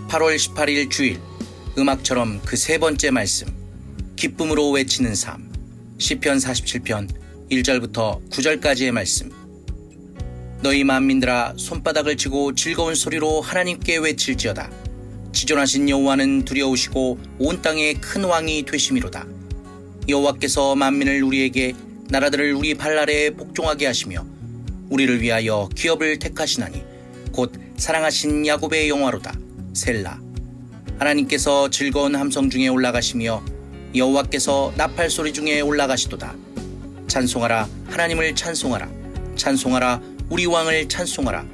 8월 18일 주일 음악처럼 그 세 번째 말씀 기쁨으로 외치는 삶 시편 47편 1절부터 9절까지의 말씀. 너희 만민들아 손바닥을 치고 즐거운 소리로 하나님께 외칠지어다. 지존하신 여호와는 두려우시고 온 땅에 큰 왕이 되심이로다. 여호와께서 만민을 우리에게 나라들을 우리 발 아래에 복종하게 하시며 우리를 위하여 기업을 택하시나니 곧 사랑하신 야곱의 영화로다. 셀라. 하나님께서 즐거운 함성 중에 올라가시며 여호와께서 나팔 소리 중에 올라가시도다. 찬송하라 하나님을 찬송하라. 찬송하라 우리 왕을 찬송하라.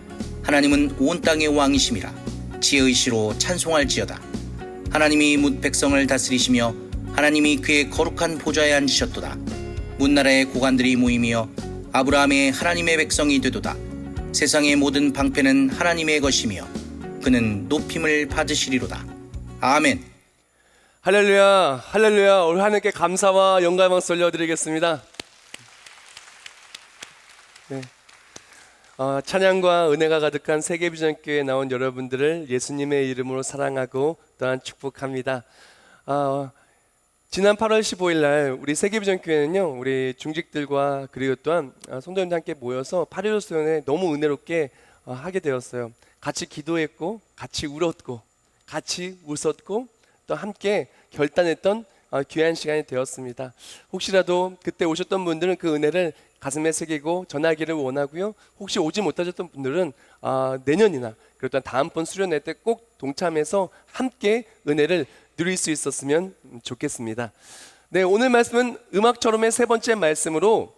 하나님은 온 땅의 왕이심이라. 지혜의 시로 찬송할지어다. 하나님이 뭇 백성을 다스리시며 하나님이 그의 거룩한 보좌에 앉으셨도다. 문나라의 고관들이 모이며 아브라함의 하나님의 백성이 되도다. 세상의 모든 방패는 하나님의 것이며 그는 높임을 받으시리로다. 아멘. 할렐루야, 할렐루야. 우리 하나님께 감사와 영광을 올려드리겠습니다. 네. 찬양과 은혜가 가득한 세계비전교회에 나온 여러분들을 예수님의 이름으로 사랑하고 또한 축복합니다. 지난 8월 15일 날 우리 세계비전교회는요, 우리 중직들과 그리고 또한 성도님들 함께 모여서 8.15 수련회 너무 은혜롭게 하게 되었어요. 같이 기도했고, 같이 울었고, 같이 웃었고, 또 함께 결단했던 귀한 시간이 되었습니다. 혹시라도 그때 오셨던 분들은 그 은혜를 가슴에 새기고 전하기를 원하고요. 혹시 오지 못하셨던 분들은 내년이나 그리고 또 다음번 수련회 때 꼭 동참해서 함께 은혜를 누릴 수 있었으면 좋겠습니다. 네, 오늘 말씀은 음악처럼의 세 번째 말씀으로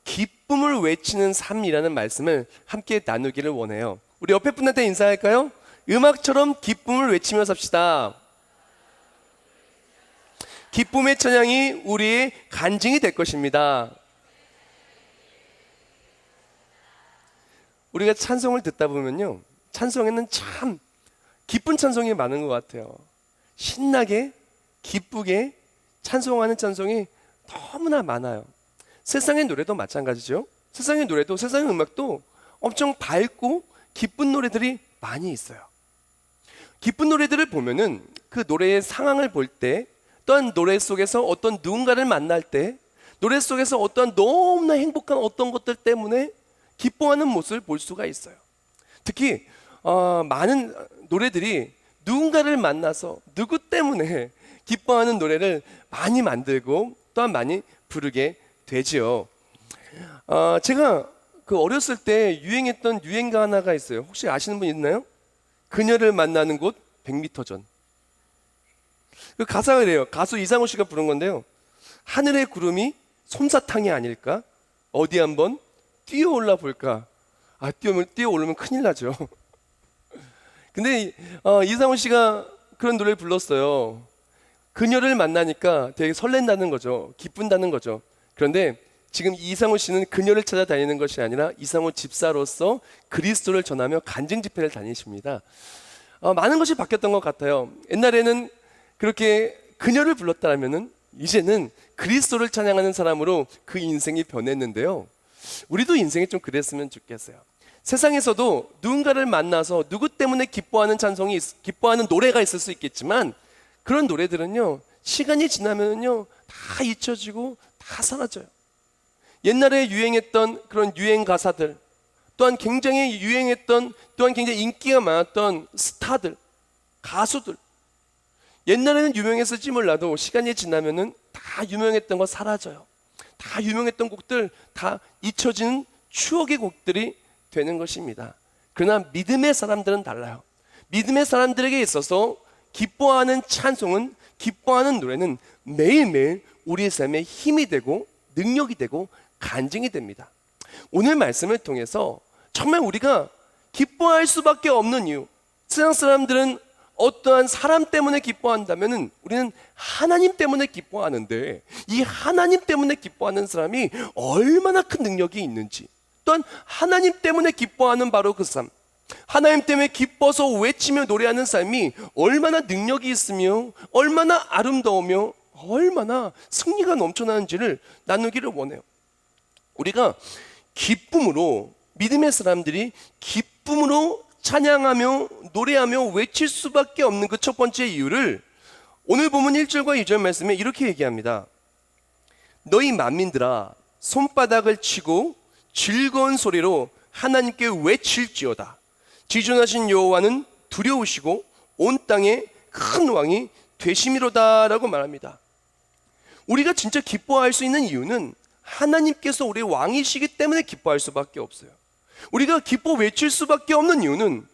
기쁨을 외치는 삶이라는 말씀을 함께 나누기를 원해요. 우리 옆에 분한테 인사할까요? 음악처럼 기쁨을 외치며 삽시다. 기쁨의 찬양이 우리의 간증이 될 것입니다. 우리가 찬송을 듣다 보면요, 찬송에는 참 기쁜 찬송이 많은 것 같아요. 신나게 기쁘게 찬송하는 찬송이 너무나 많아요. 세상의 노래도 마찬가지죠. 세상의 노래도, 세상의 음악도 엄청 밝고 기쁜 노래들이 많이 있어요. 기쁜 노래들을 보면은 그 노래의 상황을 볼 때, 또한 노래 속에서 어떤 누군가를 만날 때, 노래 속에서 어떤 너무나 행복한 어떤 것들 때문에 기뻐하는 모습을 볼 수가 있어요. 특히 많은 노래들이 누군가를 만나서 누구 때문에 기뻐하는 노래를 많이 만들고 또한 많이 부르게 되지요. 제가 그 어렸을 때 유행했던 유행가 하나가 있어요. 혹시 아시는 분 있나요? 그녀를 만나는 곳 100m 전. 그 가사가 이래요. 가수 이상호 씨가 부른 건데요. 하늘의 구름이 솜사탕이 아닐까? 어디 한번 뛰어올라 볼까? 뛰어오르면 큰일 나죠. 근데 이상호 씨가 그런 노래를 불렀어요. 그녀를 만나니까 되게 설렌다는 거죠. 기쁜다는 거죠. 그런데 지금 이상호 씨는 그녀를 찾아다니는 것이 아니라 이상호 집사로서 그리스도를 전하며 간증 집회를 다니십니다. 많은 것이 바뀌었던 것 같아요. 옛날에는 그렇게 그녀를 불렀다면은 이제는 그리스도를 찬양하는 사람으로 그 인생이 변했는데요. 우리도 인생이 좀 그랬으면 좋겠어요. 세상에서도 누군가를 만나서 누구 때문에 기뻐하는 찬송이, 기뻐하는 노래가 있을 수 있겠지만 그런 노래들은요, 시간이 지나면요 다 잊혀지고 다 사라져요. 옛날에 유행했던 그런 유행 가사들, 또한 굉장히 유행했던, 또한 굉장히 인기가 많았던 스타들, 가수들, 옛날에는 유명했을지 몰라도 시간이 지나면은 다 유명했던 거 사라져요. 다 유명했던 곡들 다 잊혀지는 추억의 곡들이 되는 것입니다. 그러나 믿음의 사람들은 달라요. 믿음의 사람들에게 있어서 기뻐하는 찬송은, 기뻐하는 노래는 매일매일 우리의 삶에 힘이 되고 능력이 되고 간증이 됩니다. 오늘 말씀을 통해서 정말 우리가 기뻐할 수밖에 없는 이유, 세상 사람들은 어떠한 사람 때문에 기뻐한다면 우리는 하나님 때문에 기뻐하는데, 이 하나님 때문에 기뻐하는 사람이 얼마나 큰 능력이 있는지, 또한 하나님 때문에 기뻐하는 바로 그 삶, 하나님 때문에 기뻐서 외치며 노래하는 삶이 얼마나 능력이 있으며 얼마나 아름다우며 얼마나 승리가 넘쳐나는지를 나누기를 원해요. 우리가 기쁨으로, 믿음의 사람들이 기쁨으로 찬양하며 노래하며 외칠 수밖에 없는 그 첫 번째 이유를 오늘 보면 1절과 2절 말씀에 이렇게 얘기합니다. 너희 만민들아 손바닥을 치고 즐거운 소리로 하나님께 외칠지어다. 지존하신 여호와는 두려우시고 온 땅에 큰 왕이 되심이로다 라고 말합니다. 우리가 진짜 기뻐할 수 있는 이유는 하나님께서 우리의 왕이시기 때문에 기뻐할 수밖에 없어요. 우리가 기뻐 외칠 수밖에 없는 이유는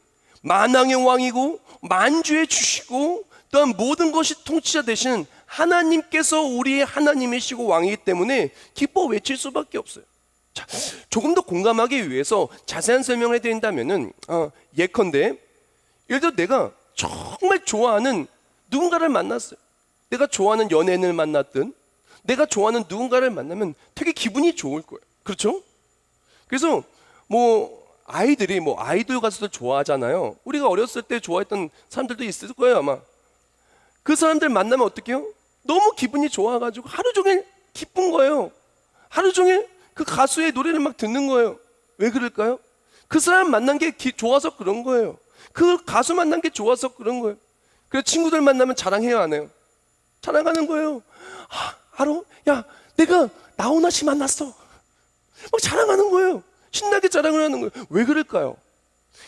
만왕의 왕이고 만주의 주시고 또한 모든 것이 통치자 되시는 하나님께서 우리의 하나님이시고 왕이기 때문에 기뻐 외칠 수밖에 없어요. 자, 조금 더 공감하기 위해서 자세한 설명을 해드린다면은 예컨대 예를 들어 내가 정말 좋아하는 누군가를 만났어요. 내가 좋아하는 연예인을 만났든 내가 좋아하는 누군가를 만나면 되게 기분이 좋을 거예요. 그렇죠? 그래서 아이들이 아이돌 가수들 좋아하잖아요. 우리가 어렸을 때 좋아했던 사람들도 있을 거예요 아마. 그 사람들 만나면 어떡해요? 너무 기분이 좋아가지고 하루 종일 기쁜 거예요. 하루 종일 그 가수의 노래를 막 듣는 거예요. 왜 그럴까요? 그 사람 만난 게 좋아서 그런 거예요. 그 가수 만난 게 좋아서 그런 거예요. 그래서 친구들 만나면 자랑해요 안 해요? 자랑하는 거예요. 알아? 야 내가 나훈아 씨 만났어. 막 자랑하는 거예요. 신나게 자랑을 하는 거예요. 왜 그럴까요?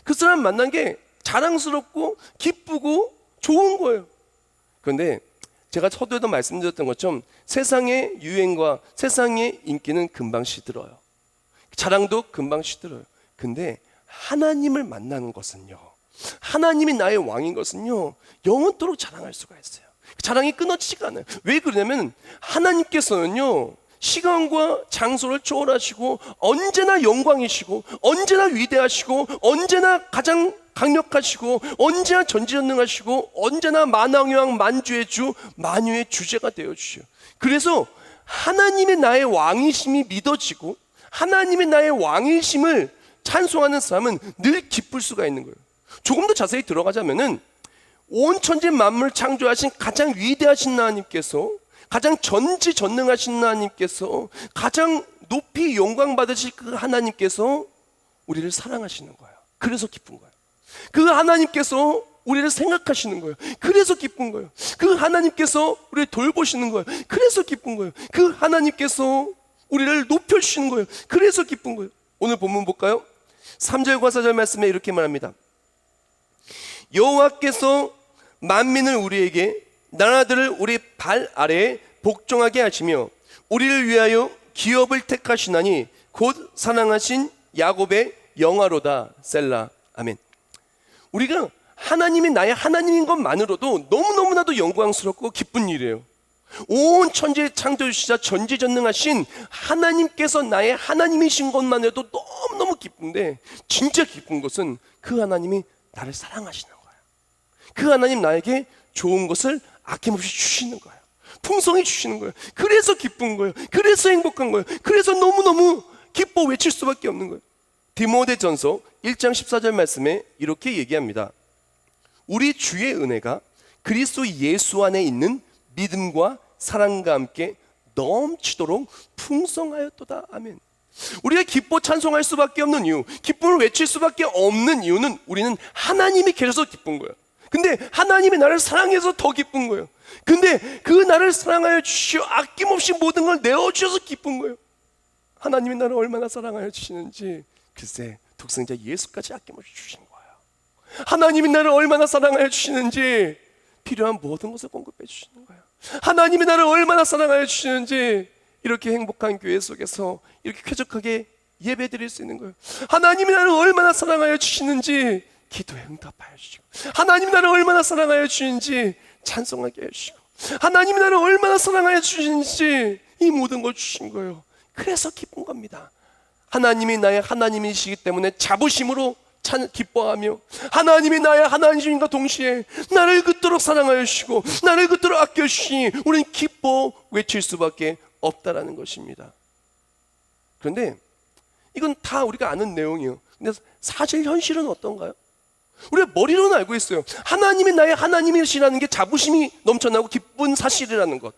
그 사람 만난 게 자랑스럽고 기쁘고 좋은 거예요. 그런데 제가 서두에도 말씀드렸던 것처럼 세상의 유행과 세상의 인기는 금방 시들어요. 자랑도 금방 시들어요. 근데 하나님을 만나는 것은요, 하나님이 나의 왕인 것은요 영원토록 자랑할 수가 있어요. 자랑이 끊어지지가 않아요. 왜 그러냐면 하나님께서는요 시간과 장소를 초월하시고 언제나 영광이시고 언제나 위대하시고 언제나 가장 강력하시고 언제나 전지전능하시고 언제나 만왕의 왕 만주의 주 만유의 주제가 되어주셔요. 그래서 하나님의 나의 왕이심이 믿어지고 하나님의 나의 왕이심을 찬송하는 사람은 늘 기쁠 수가 있는 거예요. 조금 더 자세히 들어가자면은 온 천지 만물을 창조하신 가장 위대하신 하나님께서, 가장 전지전능하신 하나님께서, 가장 높이 영광 받으실 그 하나님께서 우리를 사랑하시는 거예요. 그래서 기쁜 거예요. 그 하나님께서 우리를 생각하시는 거예요. 그래서 기쁜 거예요. 그 하나님께서 우리를 돌보시는 거예요. 그래서 기쁜 거예요. 그 하나님께서 우리를 높여주시는 거예요. 그래서 기쁜 거예요. 오늘 본문 볼까요? 3절과 4절 말씀에 이렇게 말합니다. 여호와께서 만민을 우리에게, 나라들을 우리 발 아래에 복종하게 하시며 우리를 위하여 기업을 택하시나니 곧 사랑하신 야곱의 영화로다. 셀라. 아멘. 우리가 하나님이 나의 하나님인 것만으로도 너무너무나도 영광스럽고 기쁜 일이에요. 온 천지의 창조주시자 전지전능하신 하나님께서 나의 하나님이신 것만으로도 너무너무 기쁜데, 진짜 기쁜 것은 그 하나님이 나를 사랑하시는 거예요. 그 하나님 나에게 좋은 것을 아낌없이 주시는 거예요. 풍성히 주시는 거예요. 그래서 기쁜 거예요. 그래서 행복한 거예요. 그래서 너무너무 기뻐 외칠 수밖에 없는 거예요. 디모데전서 1장 14절 말씀에 이렇게 얘기합니다. 우리 주의 은혜가 그리스도 예수 안에 있는 믿음과 사랑과 함께 넘치도록 풍성하였도다. 아멘. 우리가 기뻐 찬송할 수밖에 없는 이유, 기쁨을 외칠 수밖에 없는 이유는 우리는 하나님이 계셔서 기쁜 거예요. 근데 하나님이 나를 사랑해서 더 기쁜 거예요. 근데 그 나를 사랑하여 주시오, 아낌없이 모든 걸 내어주셔서 기쁜 거예요. 하나님이 나를 얼마나 사랑하여 주시는지 글쎄 독생자 예수까지 아낌없이 주신 거예요. 하나님이 나를 얼마나 사랑하여 주시는지 필요한 모든 것을 공급해 주시는 거예요. 하나님이 나를 얼마나 사랑하여 주시는지 이렇게 행복한 교회 속에서 이렇게 쾌적하게 예배 드릴 수 있는 거예요. 하나님이 나를 얼마나 사랑하여 주시는지 기도에 응답하여 주시고, 하나님이 나를 얼마나 사랑하여 주시는지 찬송하게 해주시고, 하나님이 나를 얼마나 사랑하여 주시는지 이 모든 걸 주신 거예요. 그래서 기쁜 겁니다. 하나님이 나의 하나님이시기 때문에 자부심으로 기뻐하며, 하나님이 나의 하나님과 동시에 나를 그토록 사랑하여 주시고 나를 그토록 아껴주시니 우리는 기뻐 외칠 수밖에 없다라는 것입니다. 그런데 이건 다 우리가 아는 내용이에요. 근데 사실 현실은 어떤가요? 우리가 머리로는 알고 있어요. 하나님이 나의 하나님이시라는 게 자부심이 넘쳐나고 기쁜 사실이라는 것,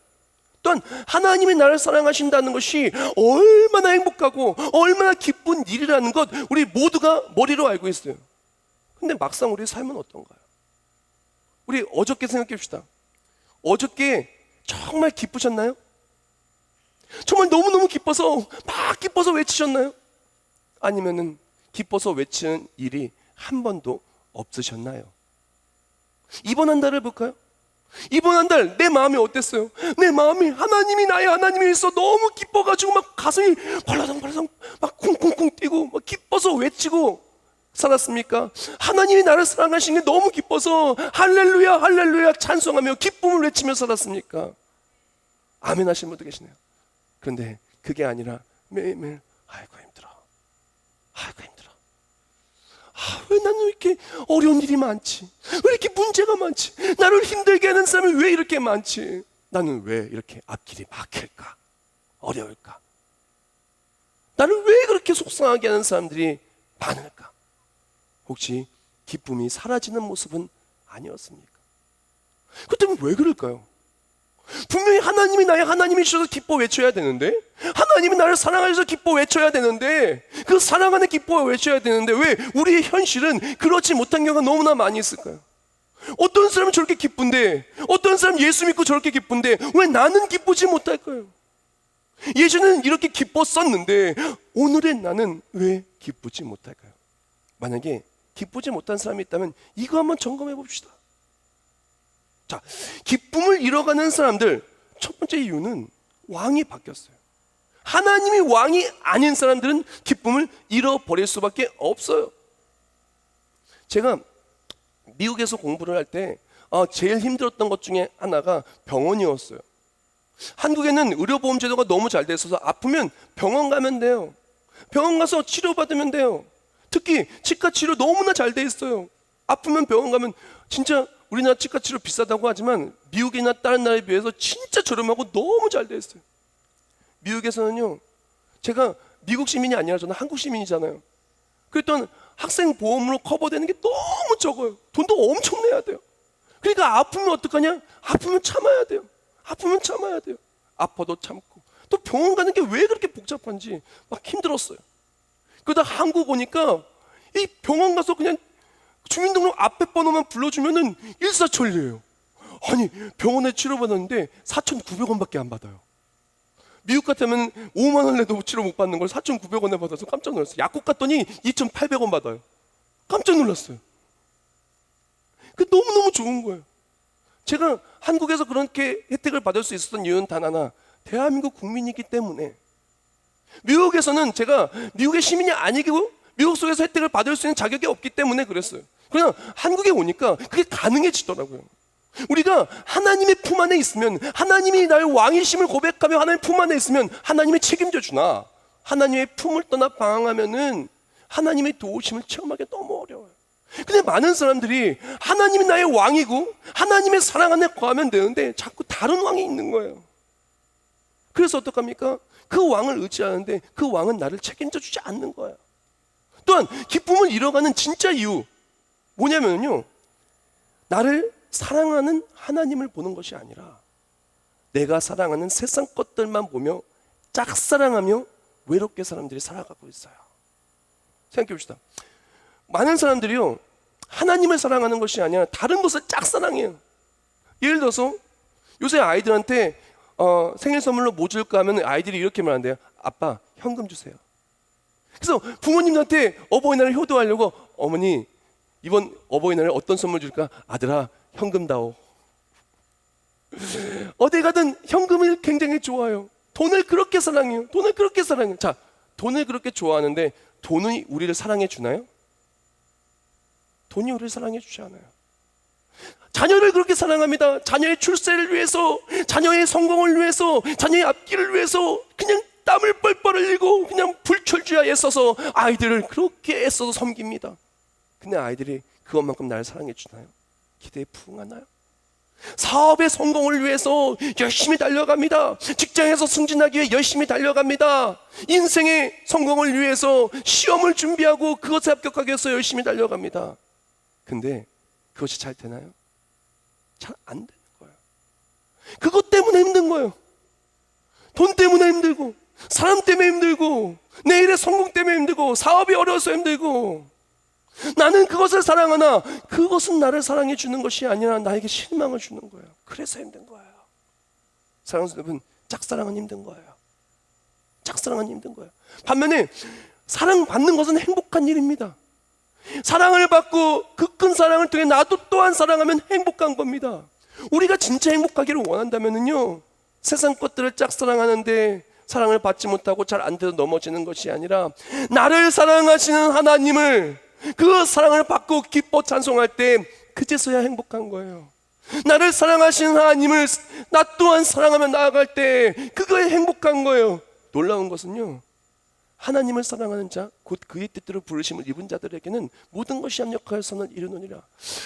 또한 하나님이 나를 사랑하신다는 것이 얼마나 행복하고 얼마나 기쁜 일이라는 것, 우리 모두가 머리로 알고 있어요. 근데 막상 우리 삶은 어떤가요? 우리 어저께 생각해 봅시다. 어저께 정말 기쁘셨나요? 정말 너무너무 기뻐서 막 기뻐서 외치셨나요? 아니면은 기뻐서 외치는 일이 한 번도 없으셨나요? 이번 한 달을 볼까요? 이번 한 달 내 마음이 어땠어요? 내 마음이 하나님이 나의 하나님이 있어 너무 기뻐가지고 막 가슴이 벌렁벌렁 막 쿵쿵쿵 뛰고 막 기뻐서 외치고 살았습니까? 하나님이 나를 사랑하신 게 너무 기뻐서 할렐루야 할렐루야 찬송하며 기쁨을 외치며 살았습니까? 아멘 하시는 분도 계시네요. 그런데 그게 아니라 매일매일 아이고 힘들어, 아이고 힘들어, 왜 나는 이렇게 어려운 일이 많지? 왜 이렇게 문제가 많지? 나를 힘들게 하는 사람이 왜 이렇게 많지? 나는 왜 이렇게 앞길이 막힐까? 어려울까? 나를 왜 그렇게 속상하게 하는 사람들이 많을까? 혹시 기쁨이 사라지는 모습은 아니었습니까? 그 때문에 왜 그럴까요? 분명히 하나님이 나의 하나님이셔서 기뻐 외쳐야 되는데, 하나님이 나를 사랑하셔서 기뻐 외쳐야 되는데, 그 사랑하는 기뻐 외쳐야 되는데 왜 우리의 현실은 그렇지 못한 경우가 너무나 많이 있을까요? 어떤 사람은 저렇게 기쁜데, 어떤 사람은 예수 믿고 저렇게 기쁜데 왜 나는 기쁘지 못할까요? 예전에는 이렇게 기뻤었는데 오늘의 나는 왜 기쁘지 못할까요? 만약에 기쁘지 못한 사람이 있다면 이거 한번 점검해 봅시다. 자, 기쁨을 잃어가는 사람들 첫 번째 이유는 왕이 바뀌었어요. 하나님이 왕이 아닌 사람들은 기쁨을 잃어버릴 수밖에 없어요. 제가 미국에서 공부를 할 때 제일 힘들었던 것 중에 하나가 병원이었어요. 한국에는 의료보험 제도가 너무 잘 돼 있어서 아프면 병원 가면 돼요. 병원 가서 치료받으면 돼요. 특히 치과 치료 너무나 잘 돼 있어요. 아프면 병원 가면 진짜 우리나라 치과 치료 비싸다고 하지만 미국이나 다른 나라에 비해서 진짜 저렴하고 너무 잘 돼 있어요. 미국에서는요, 제가 미국 시민이 아니라 저는 한국 시민이잖아요. 그랬더니 학생 보험으로 커버되는 게 너무 적어요. 돈도 엄청 내야 돼요. 그러니까 아프면 어떡하냐? 아프면 참아야 돼요. 아프면 참아야 돼요. 아파도 참고. 또 병원 가는 게 왜 그렇게 복잡한지 막 힘들었어요. 그러다 한국 오니까 이 병원 가서 그냥 주민등록 앞에 번호만 불러주면은 일사천리예요. 아니 병원에 치료받았는데 4,900원밖에 안 받아요. 미국 같으면 5만 원 내도 치료 못 받는 걸 4,900원에 받아서 깜짝 놀랐어요. 약국 갔더니 2,800원 받아요. 깜짝 놀랐어요. 그 너무너무 좋은 거예요. 제가 한국에서 그렇게 혜택을 받을 수 있었던 이유는 단 하나, 대한민국 국민이기 때문에. 미국에서는 제가 미국의 시민이 아니고 미국 속에서 혜택을 받을 수 있는 자격이 없기 때문에 그랬어요. 그냥 한국에 오니까 그게 가능해지더라고요. 우리가 하나님의 품 안에 있으면, 하나님이 나의 왕이심을 고백하며 하나님의 품 안에 있으면 하나님이 책임져 주나, 하나님의 품을 떠나 방황하면은 하나님의 도우심을 체험하기 너무 어려워요. 근데 많은 사람들이 하나님이 나의 왕이고 하나님의 사랑 안에 거하면 되는데 자꾸 다른 왕이 있는 거예요. 그래서 어떡합니까? 그 왕을 의지하는데 그 왕은 나를 책임져 주지 않는 거예요. 또한 기쁨을 잃어가는 진짜 이유 뭐냐면요, 나를 사랑하는 하나님을 보는 것이 아니라 내가 사랑하는 세상 것들만 보며 짝사랑하며 외롭게 사람들이 살아가고 있어요. 생각해 봅시다. 많은 사람들이요, 하나님을 사랑하는 것이 아니라 다른 것을 짝사랑해요. 예를 들어서 요새 아이들한테 생일 선물로 뭐 줄까 하면 아이들이 이렇게 말한대요. 아빠 현금 주세요. 그래서 부모님한테 어버이날을 효도하려고, 어머니 이번 어버이날에 어떤 선물 줄까? 아들아 현금 다오. 어디 가든 현금을 굉장히 좋아해요. 돈을 그렇게 사랑해요. 돈을 그렇게 사랑해요. 자, 돈을 그렇게 좋아하는데 돈이 우리를 사랑해 주나요? 돈이 우리를 사랑해 주지 않아요. 자녀를 그렇게 사랑합니다. 자녀의 출세를 위해서, 자녀의 성공을 위해서, 자녀의 앞길을 위해서 그냥 땀을 뻘뻘 흘리고 그냥 불철주야 애써서 아이들을 그렇게 애써서 섬깁니다. 근데 아이들이 그것만큼 나를 사랑해 주나요? 기대에 부응하나요? 사업의 성공을 위해서 열심히 달려갑니다. 직장에서 승진하기 위해 열심히 달려갑니다. 인생의 성공을 위해서 시험을 준비하고 그것에 합격하기 위해서 열심히 달려갑니다. 근데 그것이 잘 되나요? 잘 안 되는 거예요. 그것 때문에 힘든 거예요. 돈 때문에 힘들고, 사람 때문에 힘들고, 내일의 성공 때문에 힘들고, 사업이 어려워서 힘들고. 나는 그것을 사랑하나 그것은 나를 사랑해 주는 것이 아니라 나에게 실망을 주는 거예요. 그래서 힘든 거예요. 사랑하는 여러분, 짝사랑은 힘든 거예요. 짝사랑은 힘든 거예요. 반면에 사랑받는 것은 행복한 일입니다. 사랑을 받고 그 큰 사랑을 통해 나도 또한 사랑하면 행복한 겁니다. 우리가 진짜 행복하기를 원한다면요, 세상 것들을 짝사랑하는데 사랑을 받지 못하고 잘 안 돼서 넘어지는 것이 아니라 나를 사랑하시는 하나님을, 그 사랑을 받고 기뻐 찬송할 때 그제서야 행복한 거예요. 나를 사랑하시는 하나님을 나 또한 사랑하며 나아갈 때 그거에 행복한 거예요. 놀라운 것은요, 하나님을 사랑하는 자 곧 그의 뜻대로 부르심을 입은 자들에게는 모든 것이 합력하여 선을 이루느니라.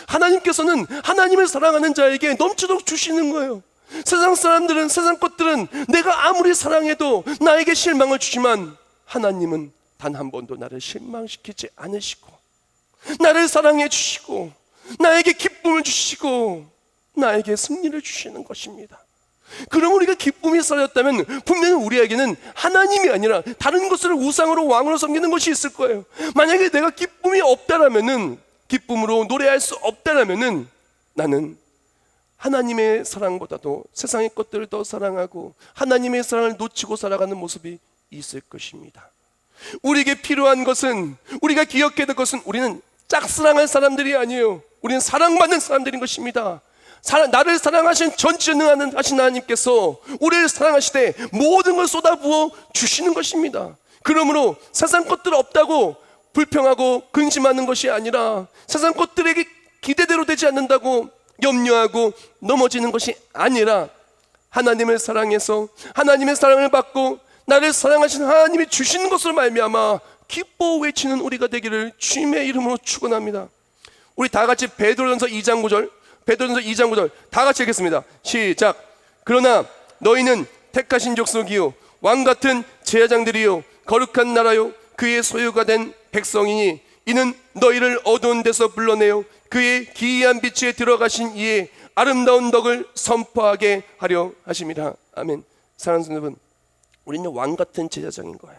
하나님께서는 하나님을 사랑하는 자에게 넘치도록 주시는 거예요. 세상 사람들은, 세상 것들은 내가 아무리 사랑해도 나에게 실망을 주지만 하나님은 단 한 번도 나를 실망시키지 않으시고 나를 사랑해 주시고 나에게 기쁨을 주시고 나에게 승리를 주시는 것입니다. 그럼 우리가 기쁨이 쌓였다면 분명히 우리에게는 하나님이 아니라 다른 것을 우상으로 왕으로 섬기는 것이 있을 거예요. 만약에 내가 기쁨이 없다라면은, 기쁨으로 노래할 수 없다라면은 나는 하나님의 사랑보다도 세상의 것들을 더 사랑하고 하나님의 사랑을 놓치고 살아가는 모습이 있을 것입니다. 우리에게 필요한 것은, 우리가 기억해야 될 것은, 우리는 짝사랑할 사람들이 아니에요. 우리는 사랑받는 사람들인 것입니다. 나를 사랑하신 전지전능하신 하나님께서 우리를 사랑하시되 모든 걸 쏟아부어 주시는 것입니다. 그러므로 세상 것들 없다고 불평하고 근심하는 것이 아니라 세상 것들에게 기대대로 되지 않는다고 염려하고 넘어지는 것이 아니라 하나님을 사랑해서 하나님의 사랑을 받고 나를 사랑하신 하나님이 주시는 것으로 말미암아 기뻐 외치는 우리가 되기를 주님의 이름으로 축원합니다. 우리 다 같이 베드로전서 2장 9절, 베드로전서 2장 9절 다 같이 읽겠습니다. 시작. 그러나 너희는 택하신 족속이요 왕같은 제사장들이요 거룩한 나라요 그의 소유가 된 백성이니 이는 너희를 어두운 데서 불러내어 그의 기이한 빛에 들어가신 이의 아름다운 덕을 선포하게 하려 하심이라. 아멘. 사랑하는 여러분, 우리는 왕같은 제사장인 거예요.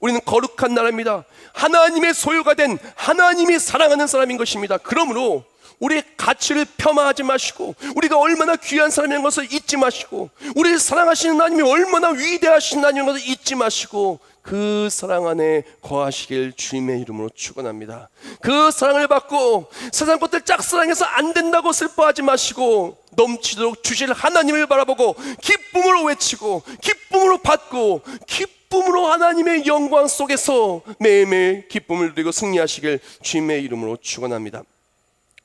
우리는 거룩한 나라입니다. 하나님의 소유가 된, 하나님이 사랑하는 사람인 것입니다. 그러므로 우리의 가치를 폄하하지 마시고 우리가 얼마나 귀한 사람인 것을 잊지 마시고 우리를 사랑하시는 하나님이 얼마나 위대하신 하나님인 것을 잊지 마시고 그 사랑 안에 거하시길 주님의 이름으로 축원합니다. 그 사랑을 받고 세상 것들 짝사랑해서 안 된다고 슬퍼하지 마시고 넘치도록 주실 하나님을 바라보고 기쁨으로 외치고 기쁨으로 받고 기쁨으로 하나님의 영광 속에서 매일매일 기쁨을 누리고 승리하시길 주님의 이름으로 축원합니다.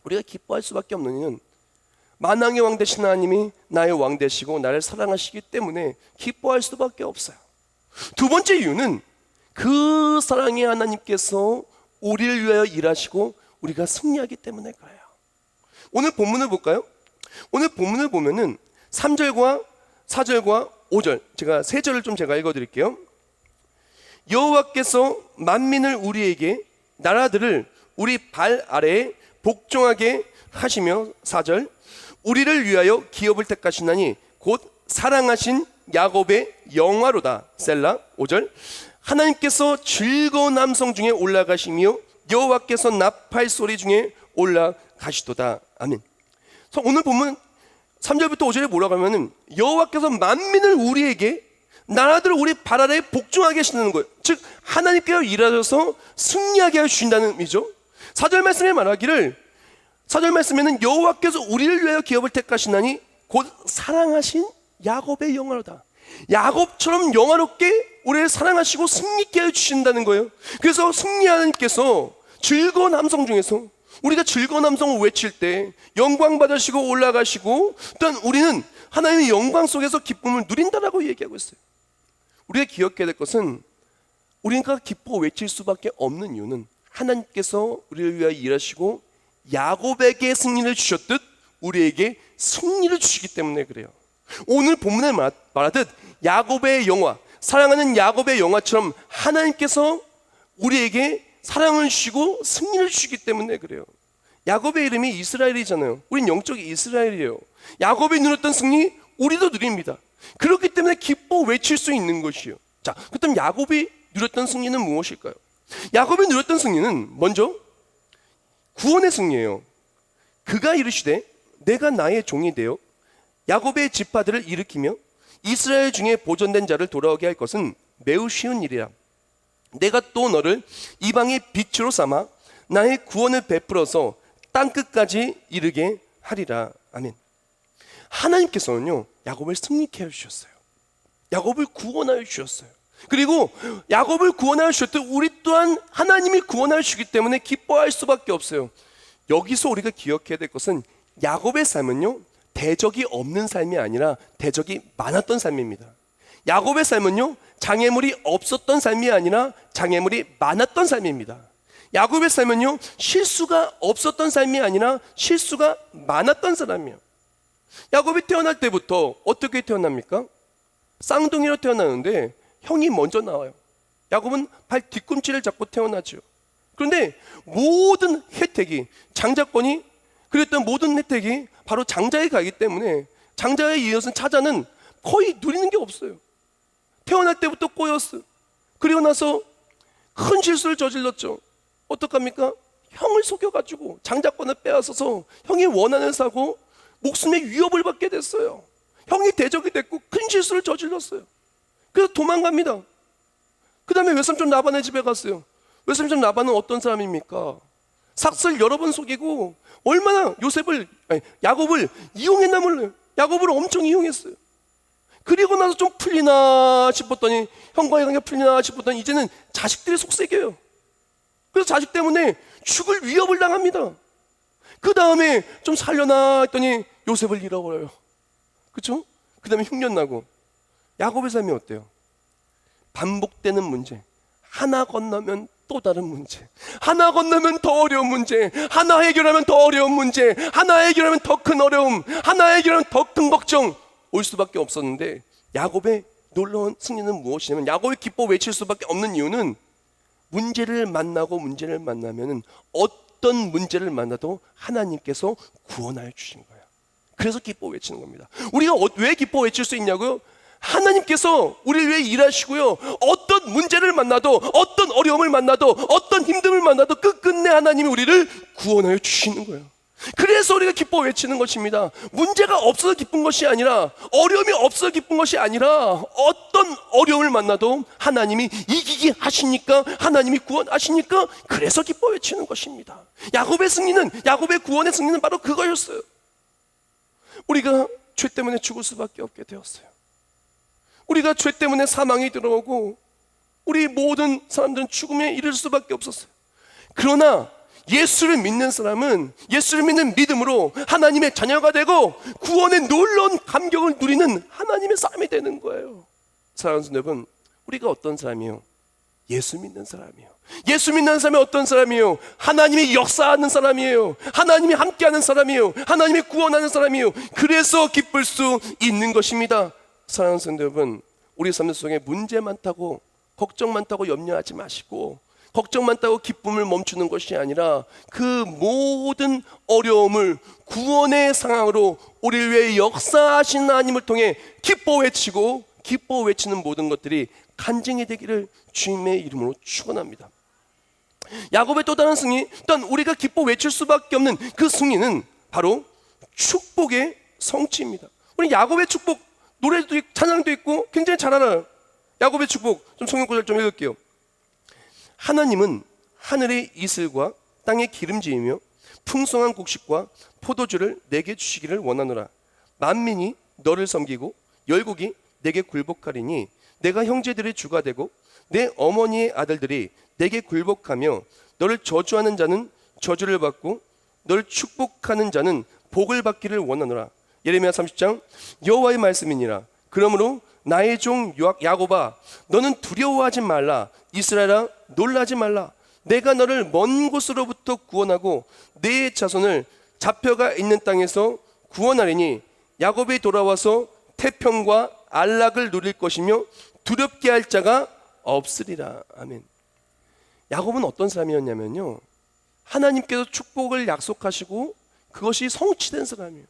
우리가 기뻐할 수밖에 없는 이유는 만왕의 왕 되신 하나님이 나의 왕 되시고 나를 사랑하시기 때문에 기뻐할 수밖에 없어요. 두 번째 이유는 그 사랑의 하나님께서 우리를 위하여 일하시고 우리가 승리하기 때문에 그래요. 오늘 본문을 볼까요? 오늘 본문을 보면은 3절과 4절과 5절, 제가 세 절을 좀 제가 읽어드릴게요. 여호와께서 만민을 우리에게, 나라들을 우리 발 아래에 복종하게 하시며, 4절, 우리를 위하여 기업을 택하시나니 곧 사랑하신 야곱의 영화로다, 셀라. 5절, 하나님께서 즐거운 함성 중에 올라가시며 여호와께서 나팔 소리 중에 올라가시도다. 아멘. 그래서 오늘 보면 3절부터 5절에 뭐라고 하면은 여호와께서 만민을 우리에게, 나라들을 우리 발 아래에 복종하게 하시는 거예요. 즉 하나님께서 일하셔서 승리하게 하신다는 의미죠. 4절 말씀에 말하기를, 4절 말씀에는 여호와께서 우리를 위하여 기업을 택하시나니 곧 사랑하신 야곱의 영화로다. 야곱처럼 영화롭게 우리를 사랑하시고 승리케 해주신다는 거예요. 그래서 승리 하나님께서 즐거운 함성 중에서, 우리가 즐거운 함성을 외칠 때 영광 받으시고 올라가시고, 또한 우리는 하나님의 영광 속에서 기쁨을 누린다라고 얘기하고 있어요. 우리가 기억해야 될 것은, 우리가 기뻐 외칠 수밖에 없는 이유는 하나님께서 우리를 위하여 일하시고 야곱에게 승리를 주셨듯 우리에게 승리를 주시기 때문에 그래요. 오늘 본문에 말하듯 야곱의 영화, 사랑하는 야곱의 영화처럼 하나님께서 우리에게 사랑을 주시고 승리를 주시기 때문에 그래요. 야곱의 이름이 이스라엘이잖아요. 우린 영적 이스라엘이에요. 야곱이 누렸던 승리 우리도 누립니다. 그렇기 때문에 기뻐 외칠 수 있는 것이요. 자, 그렇다면 야곱이 누렸던 승리는 무엇일까요? 야곱이 누렸던 승리는 먼저 구원의 승리예요. 그가 이르시되 내가 나의 종이 되어 야곱의 지파들을 일으키며 이스라엘 중에 보존된 자를 돌아오게 할 것은 매우 쉬운 일이라. 내가 또 너를 이방의 빛으로 삼아 나의 구원을 베풀어서 땅끝까지 이르게 하리라. 아멘. 하나님께서는요, 야곱을 승리케 해주셨어요. 야곱을 구원하여 주셨어요. 그리고 야곱을 구원하여 주셨듯 우리 또한 하나님이 구원하여 주기 때문에 기뻐할 수밖에 없어요. 여기서 우리가 기억해야 될 것은 야곱의 삶은요, 대적이 없는 삶이 아니라 대적이 많았던 삶입니다. 야곱의 삶은요, 장애물이 없었던 삶이 아니라 장애물이 많았던 삶입니다. 야곱의 삶은요, 실수가 없었던 삶이 아니라 실수가 많았던 사람이에요. 야곱이 태어날 때부터 어떻게 태어납니까? 쌍둥이로 태어나는데 형이 먼저 나와요. 야곱은 발 뒤꿈치를 잡고 태어나죠. 그런데 모든 혜택이, 장자권이, 그랬던 모든 혜택이 바로 장자에 가기 때문에 장자에 이어서 차자는 거의 누리는 게 없어요. 태어날 때부터 꼬였어요. 그리고 나서 큰 실수를 저질렀죠. 어떡합니까? 형을 속여가지고 장자권을 빼앗아서 형이 원한을 사고 목숨의 위협을 받게 됐어요. 형이 대적이 됐고 큰 실수를 저질렀어요. 그래서 도망갑니다. 그 다음에 외삼촌 라반의 집에 갔어요. 외삼촌 라반은 어떤 사람입니까? 삭슬 여러 번 속이고 얼마나 야곱을 이용했나 몰라요. 야곱을 엄청 이용했어요. 그리고 나서 좀 풀리나 싶었더니, 형과의 관계가 풀리나 싶었더니 이제는 자식들이 속색여요. 그래서 자식 때문에 죽을 위협을 당합니다. 그 다음에 좀 살려나 했더니 요셉을 잃어버려요. 그렇죠? 그 다음에 흉년 나고. 야곱의 삶이 어때요? 반복되는 문제, 하나 건너면 또 다른 문제, 하나 건너면 더 어려운 문제, 하나 해결하면 더 어려운 문제, 하나 해결하면 더 큰 어려움, 하나 해결하면 더 큰 걱정 올 수밖에 없었는데, 야곱의 놀라운 승리는 무엇이냐면, 야곱이 기뻐 외칠 수밖에 없는 이유는 문제를 만나면 어떤 문제를 만나도 하나님께서 구원하여 주신 거예요. 그래서 기뻐 외치는 겁니다. 우리가 왜 기뻐 외칠 수 있냐고요? 하나님께서 우리를 위해 일하시고요, 어떤 문제를 만나도, 어떤 어려움을 만나도, 어떤 힘듦을 만나도 끝끝내 하나님이 우리를 구원하여 주시는 거예요. 그래서 우리가 기뻐 외치는 것입니다. 문제가 없어서 기쁜 것이 아니라, 어려움이 없어서 기쁜 것이 아니라, 어떤 어려움을 만나도 하나님이 이기게 하시니까, 하나님이 구원하시니까, 그래서 기뻐 외치는 것입니다. 야곱의 구원의 승리는 바로 그거였어요. 우리가 죄 때문에 죽을 수밖에 없게 되었어요. 우리가 죄 때문에 사망이 들어오고 우리 모든 사람들은 죽음에 이를 수밖에 없었어요. 그러나 예수를 믿는 사람은 예수를 믿는 믿음으로 하나님의 자녀가 되고 구원의 놀라운 감격을 누리는 하나님의 삶이 되는 거예요. 사랑하는 여러분, 우리가 어떤 사람이에요? 예수 믿는 사람이에요. 예수 믿는 사람이 어떤 사람이에요? 하나님이 역사하는 사람이에요. 하나님이 함께하는 사람이에요. 하나님이 구원하는 사람이에요. 그래서 기쁠 수 있는 것입니다. 사랑하는 성도 여러분, 우리 삶 속에 문제 많다고, 걱정 많다고 염려하지 마시고, 걱정 많다고 기쁨을 멈추는 것이 아니라 그 모든 어려움을 구원의 상황으로 우리를 위해 역사하신 하나님을 통해 기뻐 외치고, 기뻐 외치는 모든 것들이 간증이 되기를 주님의 이름으로 축원합니다. 야곱의 또 다른 승리, 일단 우리가 기뻐 외칠 수밖에 없는 그 승리는 바로 축복의 성취입니다. 우리 야곱의 축복, 노래도 있고 찬양도 있고 굉장히 잘 알아요. 야곱의 축복, 좀 성경 구절 좀 읽을게요. 하나님은 하늘의 이슬과 땅의 기름짐이며 풍성한 곡식과 포도주를 내게 주시기를 원하노라. 만민이 너를 섬기고 열국이 내게 굴복하리니 내가 형제들의 주가 되고 내 어머니의 아들들이 내게 굴복하며 너를 저주하는 자는 저주를 받고 너를 축복하는 자는 복을 받기를 원하노라. 예레미야 30장 여호와의 말씀이니라. 그러므로 나의 종 야곱아, 너는 두려워하지 말라. 이스라엘아, 놀라지 말라. 내가 너를 먼 곳으로부터 구원하고 내 자손을 잡혀가 있는 땅에서 구원하리니 야곱이 돌아와서 태평과 안락을 누릴 것이며 두렵게 할 자가 없으리라. 아멘. 야곱은 어떤 사람이었냐면요, 하나님께서 축복을 약속하시고 그것이 성취된 사람이에요.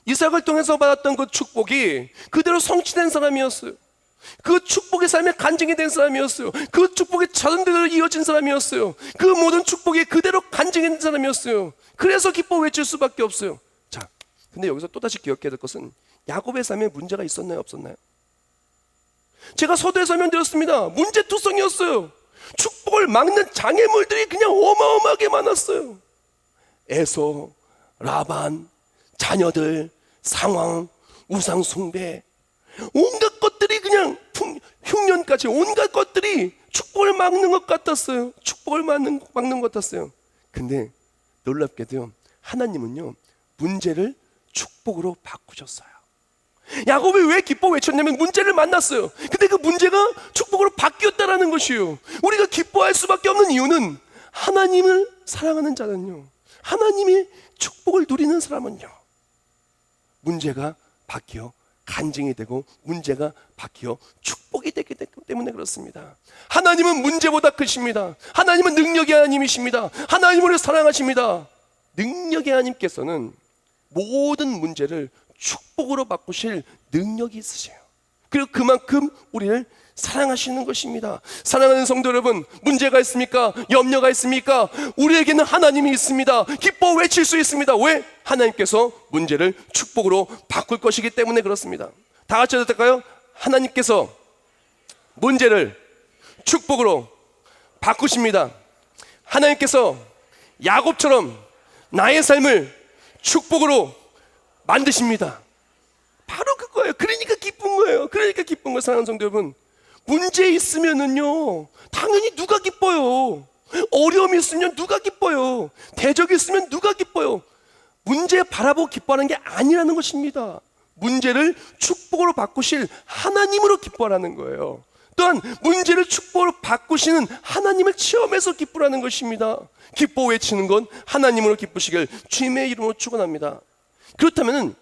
이삭을 통해서 받았던 그 축복이 그대로 성취된 사람이었어요. 그 축복의 삶에 간증이 된 사람이었어요. 그 축복의 자손대로 이어진 사람이었어요. 그 모든 축복이 그대로 간증이 된 사람이었어요. 그래서 기뻐 외칠 수밖에 없어요. 자, 근데 여기서 또다시 기억해야 될 것은 야곱의 삶에 문제가 있었나요, 없었나요? 제가 서두에 설명드렸습니다. 문제투성이었어요. 축복을 막는 장애물들이 그냥 어마어마하게 많았어요. 에서, 라반, 자녀들, 상황, 우상 숭배, 온갖 것들이 그냥 흉년까지 온갖 것들이 축복을 막는 것 같았어요. 축복을 막는 것 같았어요. 근데 놀랍게도요, 하나님은요 문제를 축복으로 바꾸셨어요. 야곱이 왜 기뻐 외쳤냐면 문제를 만났어요. 근데 그 문제가 축복으로 바뀌었다라는 것이에요. 우리가 기뻐할 수밖에 없는 이유는 하나님을 사랑하는 자는요, 하나님의 축복을 누리는 사람은요, 문제가 바뀌어 간증이 되고 문제가 바뀌어 축복이 되기 때문에 그렇습니다. 하나님은 문제보다 크십니다. 하나님은 능력의 하나님이십니다. 하나님을 사랑하십니다. 능력의 하나님께서는 모든 문제를 축복으로 바꾸실 능력이 있으세요. 그리고 그만큼 우리를 사랑하시는 것입니다. 사랑하는 성도 여러분, 문제가 있습니까? 염려가 있습니까? 우리에게는 하나님이 있습니다. 기뻐 외칠 수 있습니다. 왜? 하나님께서 문제를 축복으로 바꿀 것이기 때문에 그렇습니다. 다 같이 해도 될까요? 하나님께서 문제를 축복으로 바꾸십니다. 하나님께서 야곱처럼 나의 삶을 축복으로 만드십니다. 바로 그거예요. 그러니까 기쁜 거예요. 그러니까 기쁜 거예요. 사랑하는 성도 여러분, 문제 있으면은요 당연히 누가 기뻐요. 어려움이 있으면 누가 기뻐요. 대적이 있으면 누가 기뻐요. 문제 바라보고 기뻐하는 게 아니라는 것입니다. 문제를 축복으로 바꾸실 하나님으로 기뻐하라는 거예요. 또한 문제를 축복으로 바꾸시는 하나님을 체험해서 기쁘라는 것입니다. 기뻐 외치는 건 하나님으로 기쁘시길 주님의 이름으로 축원합니다. 그렇다면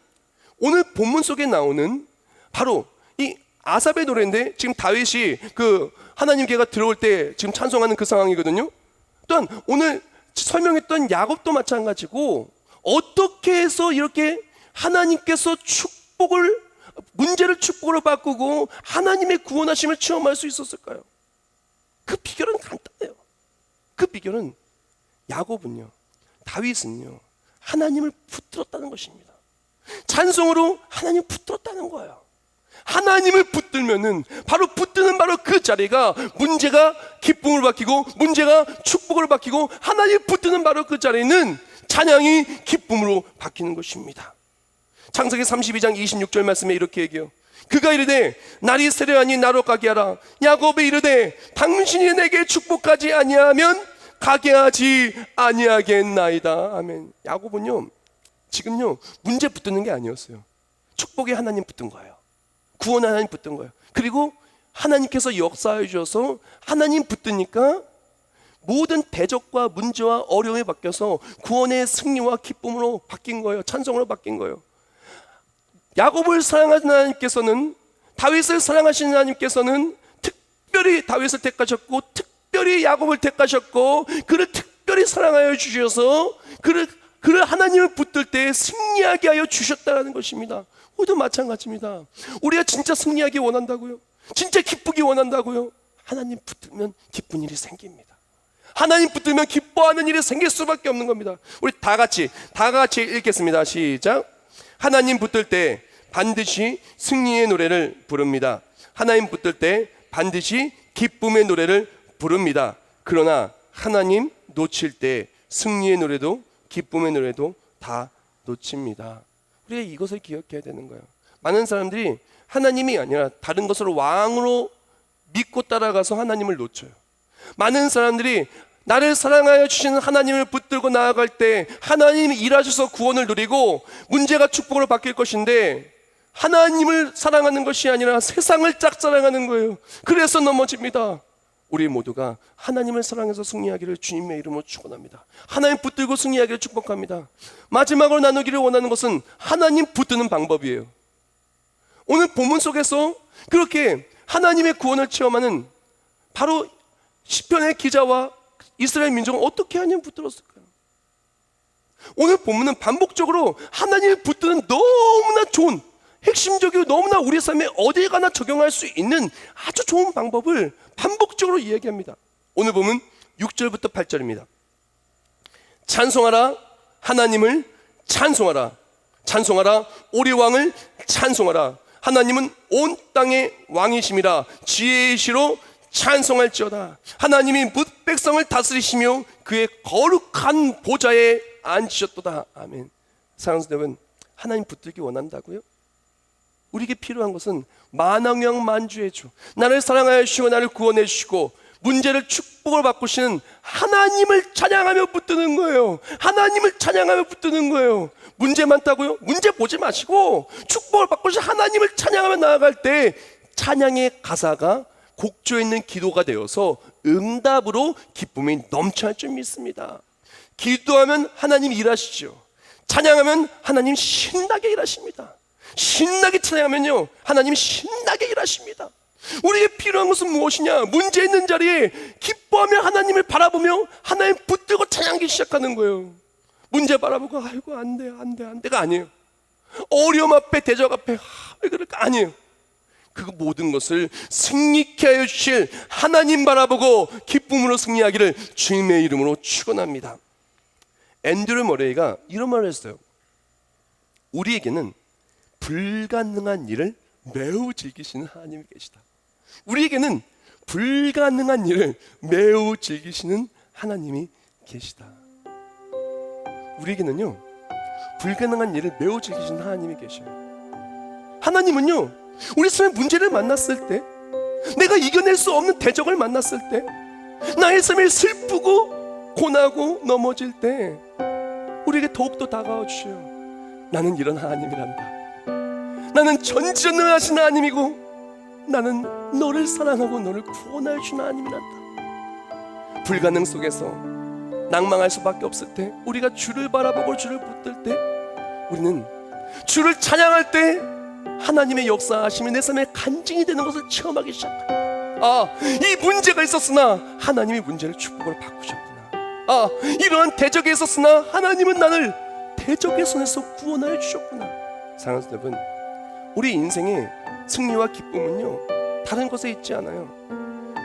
오늘 본문 속에 나오는 바로 이 아삽의 노래인데, 지금 다윗이 그 하나님께가 들어올 때 지금 찬송하는 그 상황이거든요. 또한 오늘 설명했던 야곱도 마찬가지고, 어떻게 해서 이렇게 하나님께서 문제를 축복으로 바꾸고 하나님의 구원하심을 체험할 수 있었을까요? 그 비결은 간단해요. 그 비결은 야곱은요, 다윗은요, 하나님을 붙들었다는 것입니다. 찬송으로 하나님을 붙들었다는 거예요. 하나님을 붙들면은 바로 붙드는 바로 그 자리가 문제가 기쁨으로 바뀌고 문제가 축복으로 바뀌고, 하나님을 붙드는 바로 그 자리는 찬양이 기쁨으로 바뀌는 것입니다. 창세기 32장 26절 말씀에 이렇게 얘기해요. 그가 이르되 날이 세려하니 나로 가게 하라. 야곱이 이르되 당신이 내게 축복하지 아니하면 가게 하지 아니하겠나이다. 아멘. 야곱은요 지금요 문제 붙드는 게 아니었어요. 축복에 하나님 붙든 거예요. 구원 하나님 붙든 거예요. 그리고 하나님께서 역사해 주셔서 하나님 붙드니까 모든 대적과 문제와 어려움이 바뀌어서 구원의 승리와 기쁨으로 바뀐 거예요. 찬송으로 바뀐 거예요. 야곱을 사랑하는 하나님께서는, 다윗을 사랑하시는 하나님께서는 특별히 다윗을 택하셨고 특별히 야곱을 택하셨고 그를 특별히 사랑하여 주셔서 그를 하나님을 붙들 때 승리하게 하여 주셨다는 것입니다. 우리도 마찬가지입니다. 우리가 진짜 승리하기 원한다고요? 진짜 기쁘기 원한다고요? 하나님 붙들면 기쁜 일이 생깁니다. 하나님 붙들면 기뻐하는 일이 생길 수밖에 없는 겁니다. 우리 다 같이 읽겠습니다. 시작. 하나님 붙들 때 반드시 승리의 노래를 부릅니다. 하나님 붙들 때 반드시 기쁨의 노래를 부릅니다. 그러나 하나님 놓칠 때 승리의 노래도 기쁨의 노래도 다 놓칩니다. 우리가 이것을 기억해야 되는 거예요. 많은 사람들이 하나님이 아니라 다른 것을 왕으로 믿고 따라가서 하나님을 놓쳐요. 많은 사람들이 나를 사랑하여 주시는 하나님을 붙들고 나아갈 때 하나님이 일하셔서 구원을 누리고 문제가 축복으로 바뀔 것인데, 하나님을 사랑하는 것이 아니라 세상을 짝사랑하는 거예요. 그래서 넘어집니다. 우리 모두가 하나님을 사랑해서 승리하기를 주님의 이름으로 축원합니다. 하나님 붙들고 승리하기를 축복합니다. 마지막으로 나누기를 원하는 것은 하나님 붙드는 방법이에요. 오늘 본문 속에서 그렇게 하나님의 구원을 체험하는 바로 시편의 기자와 이스라엘 민족은 어떻게 하나님 붙들었을까요? 오늘 본문은 반복적으로 하나님을 붙드는 너무나 좋은 핵심적이고 너무나 우리 삶에 어딜 가나 적용할 수 있는 아주 좋은 방법을 반복적으로 이야기합니다. 오늘 보면 6절부터 8절입니다. 찬송하라, 하나님을 찬송하라. 찬송하라, 우리 왕을 찬송하라. 하나님은 온 땅의 왕이심이라. 지혜의 시로 찬송할지어다. 하나님이 뭇 백성을 다스리시며 그의 거룩한 보좌에 앉으셨도다. 아멘. 사랑하는 여러분, 하나님 붙들기 원한다고요? 우리에게 필요한 것은 만왕영 만주의 주, 나를 사랑하여 주시고 나를 구원해 주시고 문제를 축복을 바꾸시는 하나님을 찬양하며 붙드는 거예요. 하나님을 찬양하며 붙드는 거예요. 문제 많다고요? 문제 보지 마시고 축복을 바꾸신 하나님을 찬양하며 나아갈 때 찬양의 가사가 곡조에 있는 기도가 되어서 응답으로 기쁨이 넘쳐날 줄 믿습니다. 기도하면 하나님 일하시죠. 찬양하면 하나님 신나게 일하십니다. 신나게 찬양하면요, 하나님 신나게 일하십니다. 우리에게 필요한 것은 무엇이냐? 문제 있는 자리에 기뻐하며 하나님을 바라보며 하나님 붙들고 찬양하기 시작하는 거예요. 문제 바라보고 아이고 안돼가 아니에요. 어려움 앞에 대적 앞에 왜 그럴까? 아니에요. 그 모든 것을 승리케 하여 주실 하나님 바라보고 기쁨으로 승리하기를 주님의 이름으로 축원합니다. 앤드류 머레이가 이런 말을 했어요. 우리에게는 불가능한 일을 매우 즐기시는 하나님이 계시다. 우리에게는 불가능한 일을 매우 즐기시는 하나님이 계시다. 우리에게는요, 불가능한 일을 매우 즐기시는 하나님이 계셔요. 하나님은요, 우리 삶의 문제를 만났을 때, 내가 이겨낼 수 없는 대적을 만났을 때, 나의 삶이 슬프고 고나고 넘어질 때 우리에게 더욱더 다가와 주셔요. 나는 이런 하나님이란다. 나는 전지전능하신 하나님이고 나는 너를 사랑하고 너를 구원하여 주는 하나님이란다. 불가능 속에서 낭망할 수밖에 없을 때, 우리가 주를 바라보고 주를 붙들 때, 우리는 주를 찬양할 때 하나님의 역사하심이 내 삶의 간증이 되는 것을 체험하기 시작합니다. 이 문제가 있었으나 하나님이 문제를 축복으로 바꾸셨구나. 이러한 대적이 있었으나 하나님은 나를 대적의 손에서 구원하여 주셨구나. 사랑하는 여러분, 우리 인생의 승리와 기쁨은요, 다른 것에 있지 않아요.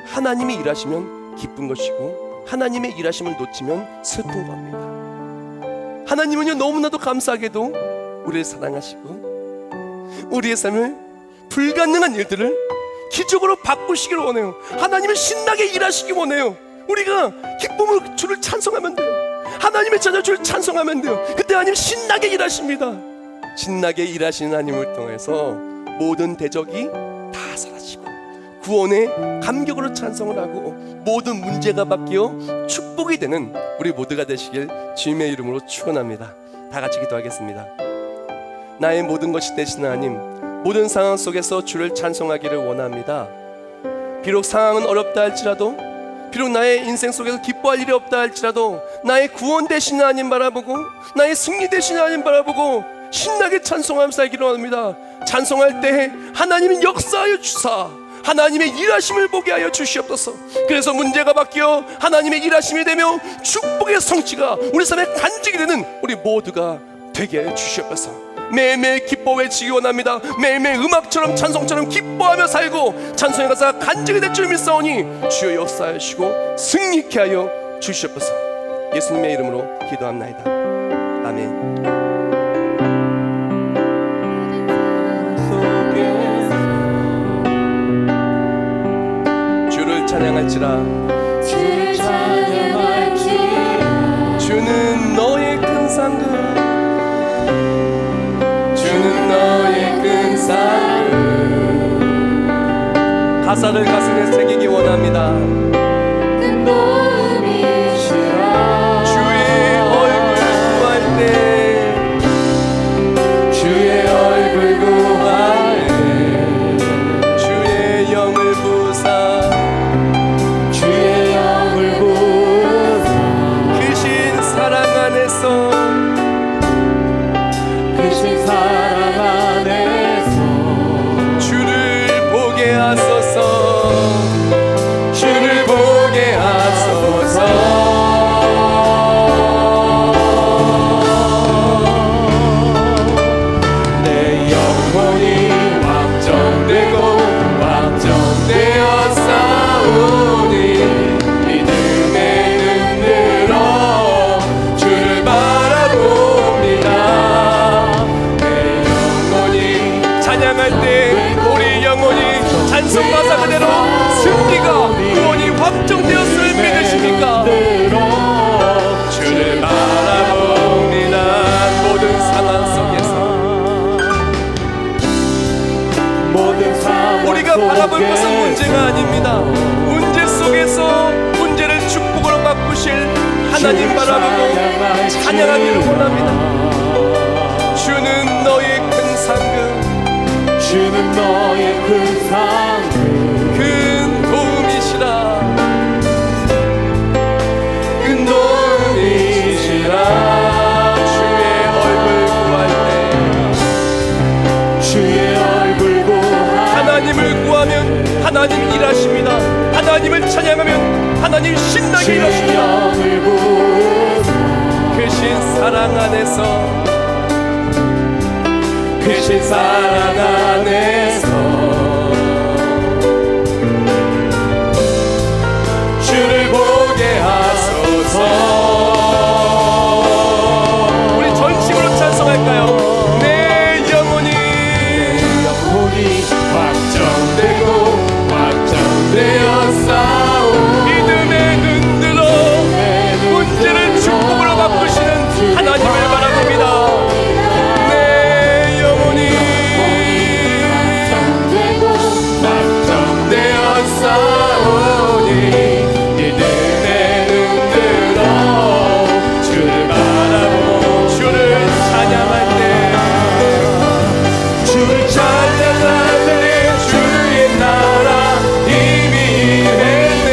하나님이 일하시면 기쁜 것이고 하나님의 일하심을 놓치면 슬픈 겁니다. 하나님은요, 너무나도 감사하게도 우리를 사랑하시고 우리의 삶을 불가능한 일들을 기적으로 바꾸시기를 원해요. 하나님을 신나게 일하시기 원해요. 우리가 기쁨으로 주를 찬송하면 돼요. 하나님의 자녀 주를 찬송하면 돼요. 그때 하나님 신나게 일하십니다. 신나게 일하시는 하나님을 통해서 모든 대적이 다 사라지고 구원의 감격으로 찬송을 하고 모든 문제가 바뀌어 축복이 되는 우리 모두가 되시길 주님의 이름으로 축원합니다. 다 같이 기도하겠습니다. 나의 모든 것이 되신 하나님, 모든 상황 속에서 주를 찬송하기를 원합니다. 비록 상황은 어렵다 할지라도, 비록 나의 인생 속에서 기뻐할 일이 없다 할지라도, 나의 구원 되신 하나님 바라보고 나의 승리 되신 하나님 바라보고 신나게 찬송하며 살기를 원합니다. 찬송할 때 하나님은 역사하여 주사 하나님의 일하심을 보게 하여 주시옵소서. 그래서 문제가 바뀌어 하나님의 일하심이 되며 축복의 성취가 우리 삶의 간증이 되는 우리 모두가 되게 하여 주시옵소서. 매일매일 기뻐 외치기 원합니다. 매일매일 음악처럼 찬송처럼 기뻐하며 살고 찬송의 가사가 간증이 될 줄 믿사오니 주여 역사하시고 승리케 하여 주시옵소서. 예수님의 이름으로 기도합나이다. 아멘. 주를 찬양할지라, 주를 찬양할지라. 주는 너의 큰 상급, 주는 너의 큰 상급. 가사를 가슴에 새기기 원합니다. 큰 도움이시라. 주의 얼굴 구할 때, 주의 얼굴 구할 때, 주의 영을 부사, 주의 영을 부사. 크신 사랑 안에서, 크신 사랑 안에서 주를 보게 하소서. 주를 모든 상황 우리가 바라볼 것은 속에서 문제가 아닙니다. 문제 속에서 문제를 축복으로 바꾸실 하나님 바라보고 찬양하기를 원합니다. 주는 너의 큰 상급, 주는 너의 큰 상급 큰 도움이시라, 큰 도움이시라. 주의 얼굴 구할 때 주의 얼굴 구하 하나님을 구하면 하나님 일하십니다. 하나님을 찬양하면 하나님 신나게 주의 일하십니다. 영을 구사 크신 사랑 안에서, 크신 사랑 안에서 주를 보게 하소서. 우리 전심으로 찬송할까요? 내 영혼이 영혼이 확정되고 확정되어 싸우 믿음에 눈들어 문제를 축복으로 바꾸시는 하나님을 바라봅니다. 내 영혼이 되고 확정되어 싸우니 믿음에 눈들어 주를 바라보 주를 찬양할 때, 주를 찬양할 때 주의 나라 이미 임했네.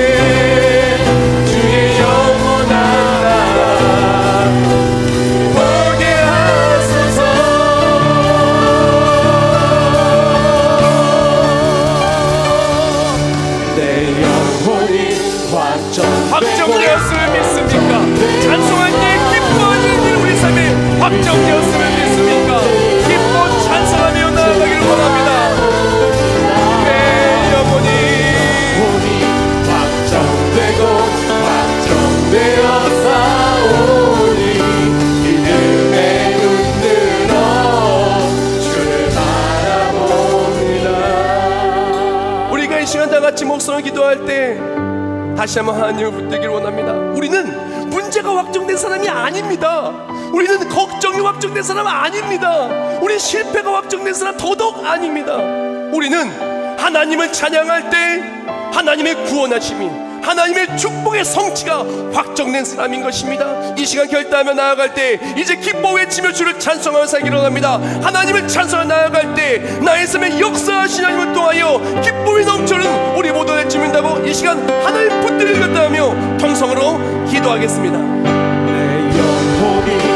주의 영원한 나라 보게 하소서. 내 영혼이 확정되었음을 믿습니까? 찬송할 때 기뻐하는 일 우리 삶에 확정되었음을 믿습니까? 기뻐 찬송하며 나아가기를 원합니다. 내 영혼이 확정되고 확정되어 싸우니 믿음에 눈들어 주를 바라봅니다. 우리가 이 시간 다 같이 목소리로 기도할 때 다시 한번 하나님을 붙들기를 원합니다. 우리는 문제가 확정된 사람이 아닙니다. 우리는 걱정이 확정된 사람 아닙니다. 우리 실패가 확정된 사람 더더욱 아닙니다. 우리는 하나님을 찬양할 때 하나님의 구원하심이, 하나님의 축복의 성취가 확정된 사람인 것입니다. 이 시간 결단하며 나아갈 때 이제 기뻐 외치며 주를 찬송하며 살기를 원합니다. 하나님을 찬송하며 나아갈 때 나의 삶에 역사하신 하나님을 통하여 기쁨이 넘쳐는 우리 모두 외치민다고 이 시간 하나님 붙들을 결단하며 통성으로 기도하겠습니다.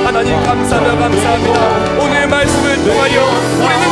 하나님 감사합니다. 오늘 말씀을 통하여 우리는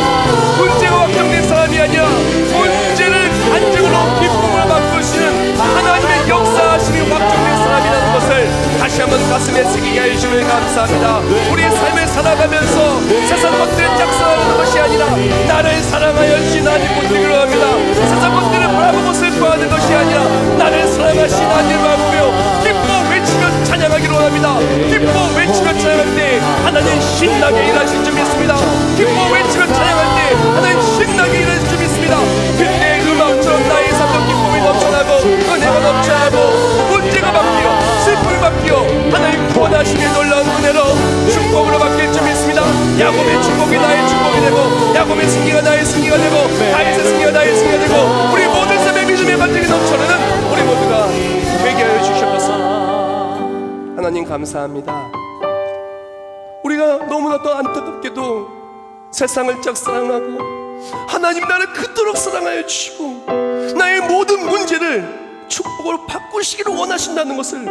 문제가 확정된 사람이 아니라 문제를 간증으로 기쁨으로 바꾸시는 하나님의 역사하심이 확정된 사람이라는 것을 다시 한번 가슴에 새기게 해주시면 감사합니다. 우리의 삶을 살아가면서 세상 것들을 짝사랑하는 것이 아니라 나를 사랑하여 하나님 붙들기로 합니다. 세상 것들을 바라보고 슬퍼하는 것이 아니라 나를 사랑하신 하나님을 바라보며 기뻐 외치며 찬양하기로 합니다. 기뻐 외치며 찬양할 때 하나님 신나게 일하실 줄 믿습니다. 기뻐 외치며 찬양할 때 하나님 신나게 일하실 줄 믿습니다. 그때 음악처럼 나의 삶도 기쁨이 넘쳐나고 은혜가 넘쳐나고 문제가 바뀌어 슬픔이 바뀌어 하나님 구원하심의 놀라운 은혜로 축복으로 바뀔 줄 믿습니다. 야곱의 축복이 나의 축복이 되고 야곱의 승리가 나의 승리가 되고 다윗의 승리가 나의 승리가 되고 우리 모든 삶의 믿음의 간증이 넘쳐나는 우리 모두가 되게 하여 주시옵소서. 하나님 감사합니다. 우리가 너무나도 안타깝게도 세상을 짝사랑하고 하나님 나를 그토록 사랑하여 주시고 나의 모든 문제를 축복으로 바꾸시기를 원하신다는 것을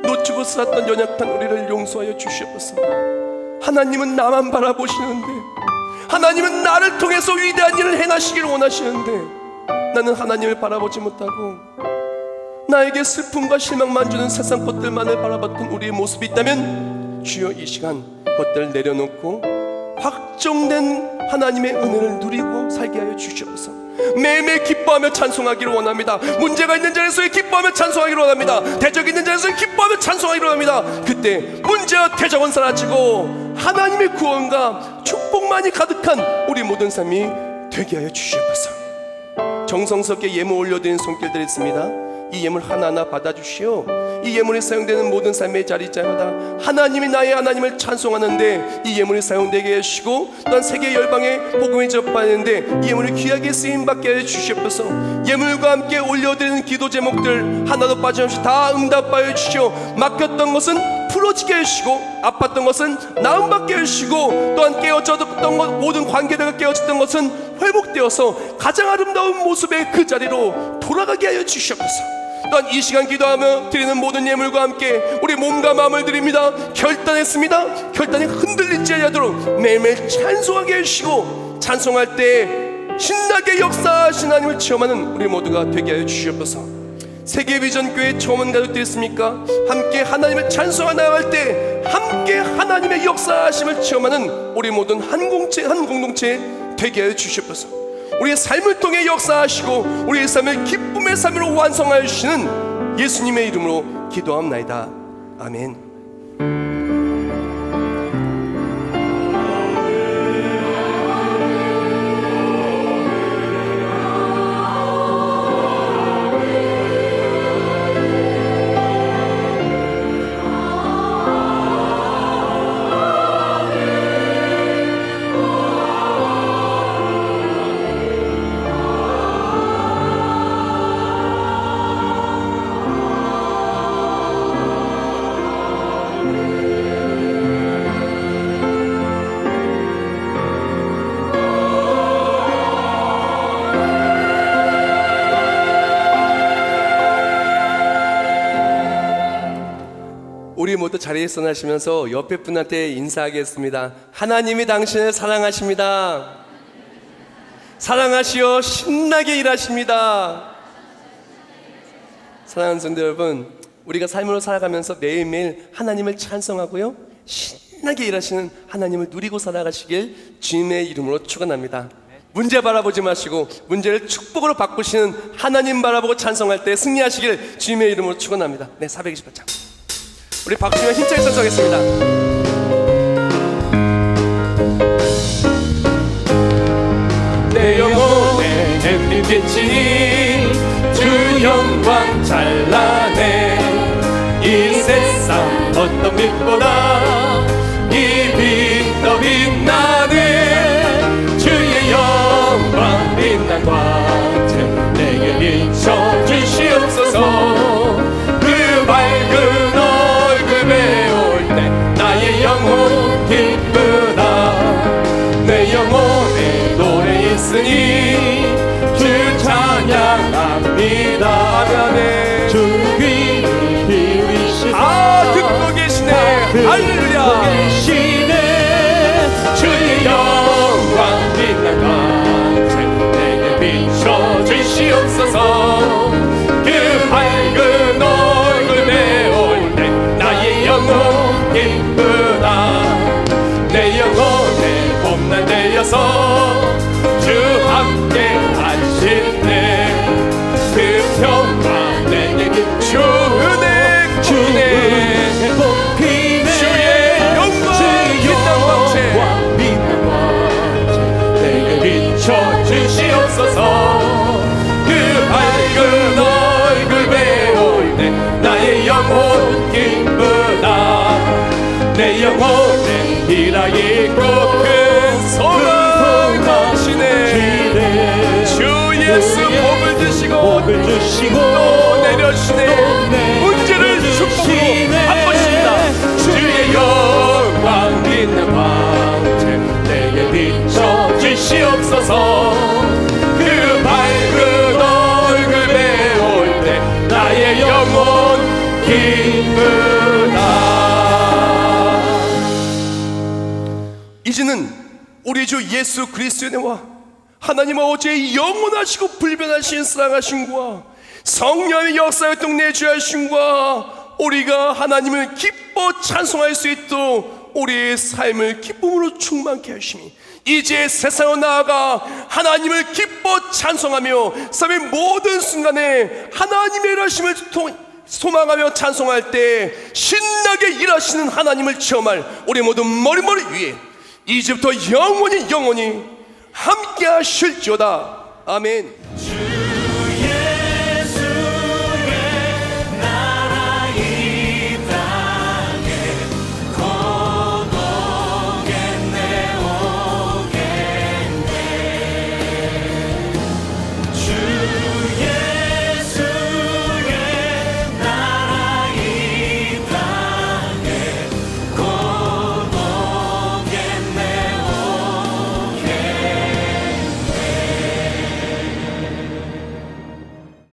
놓치고 살았던 연약한 우리를 용서하여 주시옵소서. 하나님은 나만 바라보시는데, 하나님은 나를 통해서 위대한 일을 행하시기를 원하시는데 나는 하나님을 바라보지 못하고 나에게 슬픔과 실망만 주는 세상 것들만을 바라봤던 우리의 모습이 있다면 주여 이 시간 그것들을 내려놓고 확정된 하나님의 은혜를 누리고 살게 하여 주시옵소서. 매일매일 기뻐하며 찬송하기를 원합니다. 문제가 있는 자리에서 기뻐하며 찬송하기를 원합니다. 대적이 있는 자리에서 기뻐하며 찬송하기를 원합니다. 그때 문제와 대적은 사라지고 하나님의 구원과 축복만이 가득한 우리 모든 삶이 되게 하여 주시옵소서. 정성스럽게 예물 올려드린 손길들이 있습니다. 이 예물 하나하나 받아주시오. 이 예물이 사용되는 모든 삶의 자리자마다 하나님이 나의 하나님을 찬송하는데 이 예물이 사용되게 하시고, 또한 세계 열방에 복음을 접하는데 이 예물을 귀하게 쓰임받게 해주시옵소서. 예물과 함께 올려드리는 기도 제목들 하나도 빠짐없이 다 응답하여 주시오. 막혔던 것은 풀어지게 해주시고, 아팠던 것은 나음받게 해주시고, 또한 깨어졌던 것, 모든 관계대가 깨어졌던 것은 회복되어서 가장 아름다운 모습의 그 자리로 돌아가게 하여 주시옵소서. 또한 이 시간 기도하며 드리는 모든 예물과 함께 우리 몸과 마음을 드립니다. 결단했습니다. 결단이 흔들리지 않도록 매일매일 찬송하게 해주시고, 찬송할 때 신나게 역사하신 하나님을 체험하는 우리 모두가 되게 하여 주시옵소서. 세계비전교회 초원 가족들 있습니까? 함께 하나님을 찬송하 나갈 때 함께 하나님의 역사하심을 체험하는 우리 모든 한 공동체 한 공동체 되게 하여 주시옵소서. 우리의 삶을 통해 역사하시고 우리의 삶을 기쁨의 삶으로 완성하여 주시는 예수님의 이름으로 기도합나이다. 아멘. 우리 모두 자리에 일어나시면서 옆에 분한테 인사하겠습니다. 하나님이 당신을 사랑하십니다. 사랑하시어 신나게 일하십니다. 사랑하는 성도 여러분, 우리가 삶으로 살아가면서 매일매일 하나님을 찬송하고요, 신나게 일하시는 하나님을 누리고 살아가시길 주님의 이름으로 축원합니다. 문제 바라보지 마시고 문제를 축복으로 바꾸시는 하나님 바라보고 찬송할 때 승리하시길 주님의 이름으로 축원합니다. 네, 428장 우리 박수와 힘차게 찬송하겠습니다. 내 영혼의 햇빛 비치니 주 영광 찬란해. 이 세상 어떤 빛보다 이 빛 더 빛나네. 주의 영광 빛난 광채 내게 비춰 주시옵소서. 그 밝은 얼굴 배울 때 나의 영혼 기쁘다. 내 영혼에 노래 있으니 주 찬양합니다. 아멘. 주 귀를 기울이시사 듣고 계시네. 할렐루야. 주의 영광 빛난 광채 내게 비춰 주시옵소서. 그 밝은 얼굴 배울 때 나의 영혼 기쁘다. 내 영혼의 봄날 되어서 주 함께 하시네. 그 평화 내게 주 은혜 주의 복히네. 주의 영광 빛난 광채 내게 비춰 주시옵소서. 그 밝은 얼굴 배울 때 나의 영혼 기쁘다. 내 영혼에 희락 있고 큰 소망 넘치네. 주 예수 복을 주시고 또 내려주시네. 문제를 축복으로 바꾸십니다. 주의 영광 빛난 광채 내게 비춰 주시옵소서. 그 밝은 얼굴 배울 때 나의 영혼 기쁘다. 이제는 우리 주 예수 그리스도의 은혜와 하나님 아버지의 영원하시고 불변하신 사랑하심과 성령의 역사활동 내주하심과 우리가 하나님을 기뻐 찬송할 수 있도록 우리의 삶을 기쁨으로 충만케 하시니 이제 세상으로 나아가 하나님을 기뻐 찬송하며 삶의 모든 순간에 하나님의 일하심을 소망하며 찬송할 때 신나게 일하시는 하나님을 체험할 우리 모두 머리머리 위에 이제부터 영원히 함께 하실지어다. 아멘.